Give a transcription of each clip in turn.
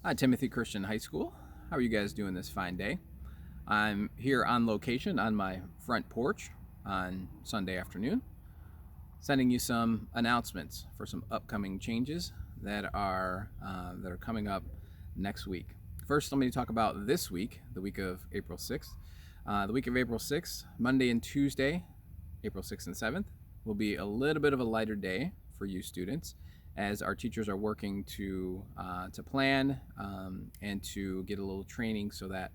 Hi, Timothy Christian High School. How are you guys doing this fine day? I'm here on location on my front porch on Sunday afternoon, sending you some announcements for some upcoming changes that are coming up next week. First, let me talk about this week, the week of April 6th. The week of April 6th, Monday and Tuesday, April 6th and 7th, will be a little bit of a lighter day for you students, as our teachers are working to plan and to get a little training so that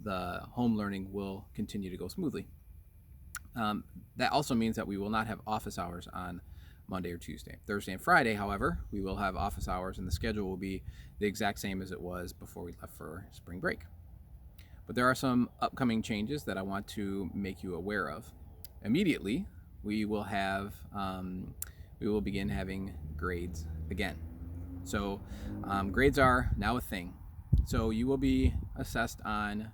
the home learning will continue to go smoothly. That also means that we will not have office hours on Monday or Tuesday. Thursday and Friday, however, we will have office hours, and the schedule will be the exact same as it was before we left for spring break. But there are some upcoming changes that I want to make you aware of. Immediately, we will begin having grades again. So grades are now a thing. So you will be assessed on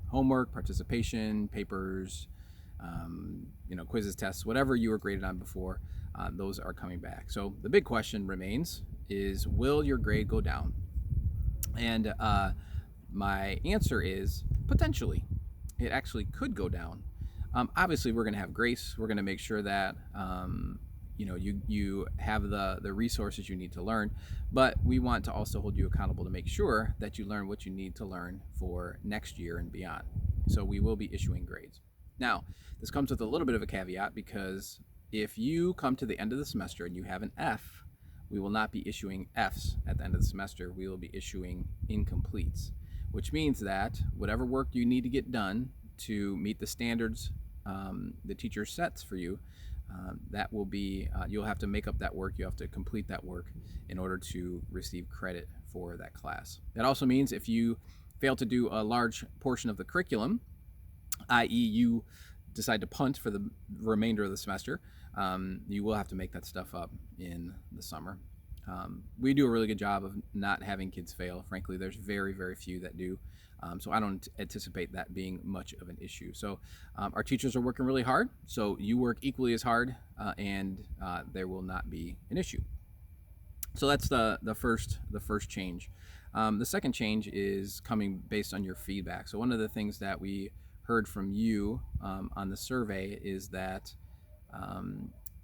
homework, participation, papers, quizzes, tests, whatever you were graded on before. Those are coming back. So the big question remains is, will your grade go down? And my answer is potentially. It actually could go down. Obviously, we're going to have grace. We're going to make sure that you have the resources you need to learn, but we want to also hold you accountable to make sure that you learn what you need to learn for next year and beyond. So we will be issuing grades. Now, this comes with a little bit of a caveat, because if you come to the end of the semester and you have an F, we will not be issuing Fs at the end of the semester. We will be issuing incompletes, which means that whatever work you need to get done to meet the standards the teacher sets for you, that will be, you'll have to make up that work. You have to complete that work in order to receive credit for that class. That also means if you fail to do a large portion of the curriculum, i.e. you decide to punt for the remainder of the semester, you will have to make that stuff up in the summer. We do a really good job of not having kids fail. Frankly, there's very, very few that do. So I don't anticipate that being much of an issue. So our teachers are working really hard. So you work equally as hard, and there will not be an issue. So that's the first change. The second change is coming based on your feedback. So one of the things that we heard from you on the survey is that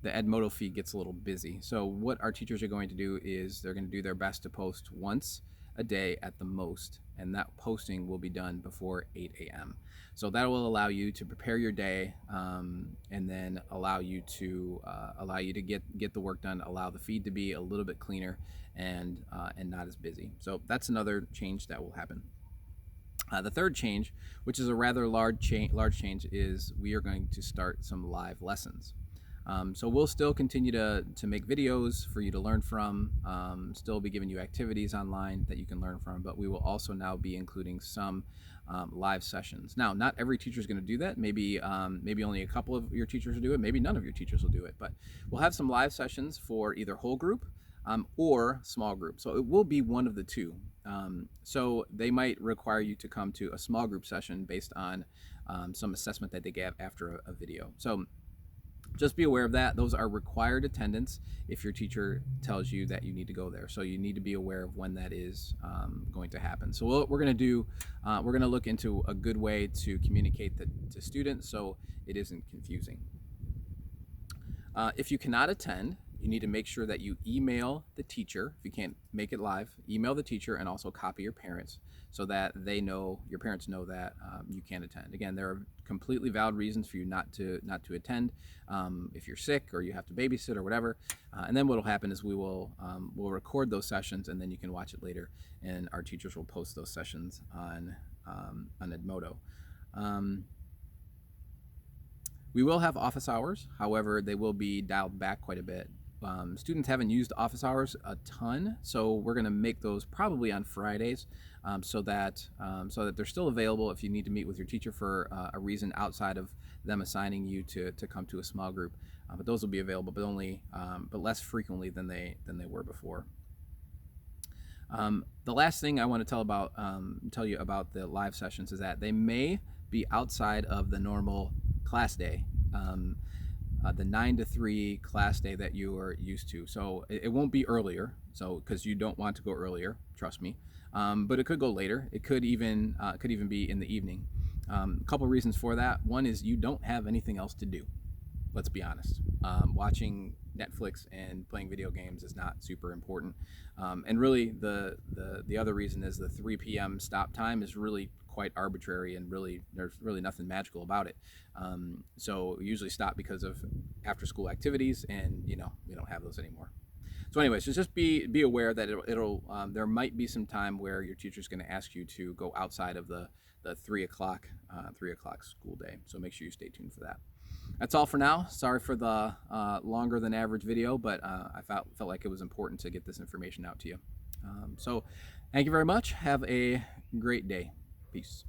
the Edmodo feed gets a little busy. So what our teachers are going to do is they're going to do their best to post once a day at the most, and that posting will be done before 8 a.m. So that will allow you to prepare your day, and then allow you to get the work done, allow the feed to be a little bit cleaner and not as busy. So that's another change that will happen. The third change, which is a rather large change, is we are going to start some live lessons. So we'll still continue to make videos for you to learn from, still be giving you activities online that you can learn from, but we will also now be including some live sessions. Now, not every teacher is going to do that. Maybe only a couple of your teachers will do it. Maybe none of your teachers will do it, but we'll have some live sessions for either whole group or small group. So it will be one of the two. So they might require you to come to a small group session based on some assessment that they gave after a video. So just be aware of that. Those are required attendance if your teacher tells you that you need to go there. So you need to be aware of when that is going to happen. So what we're going to do, we're going to look into a good way to communicate that to students so it isn't confusing. If you cannot attend, you need to make sure that you email the teacher. If you can't make it live, email the teacher and also copy your parents so that your parents know that you can't attend. Again, there are completely valid reasons for you not to attend, if you're sick or you have to babysit or whatever. And then what will happen is we'll record those sessions, and then you can watch it later, and our teachers will post those sessions on Edmodo. We will have office hours. However, they will be dialed back quite a bit. Students haven't used office hours a ton, so we're going to make those probably on Fridays, so that they're still available if you need to meet with your teacher for a reason outside of them assigning you to come to a small group. But those will be available, but less frequently than they were before. The last thing I want to tell you about the live sessions is that they may be outside of the normal class day. the 9 to 3 class day that you are used to. So it won't be earlier, so because you don't want to go earlier, trust me. But it could go later. It could even be in the evening. A couple reasons for that. One is you don't have anything else to do. Let's be honest. Watching Netflix and playing video games is not super important. And really, the other reason is the 3 p.m. stop time is really quite arbitrary, and really there's really nothing magical about it. So we usually stop because of after school activities, and we don't have those anymore. So, anyways, just be aware that there might be some time where your teacher's going to ask you to go outside of the 3 o'clock school day. So make sure you stay tuned for that. That's all for now. Sorry for the longer than average video, but I felt like it was important to get this information out to you. So thank you very much. Have a great day. Peace.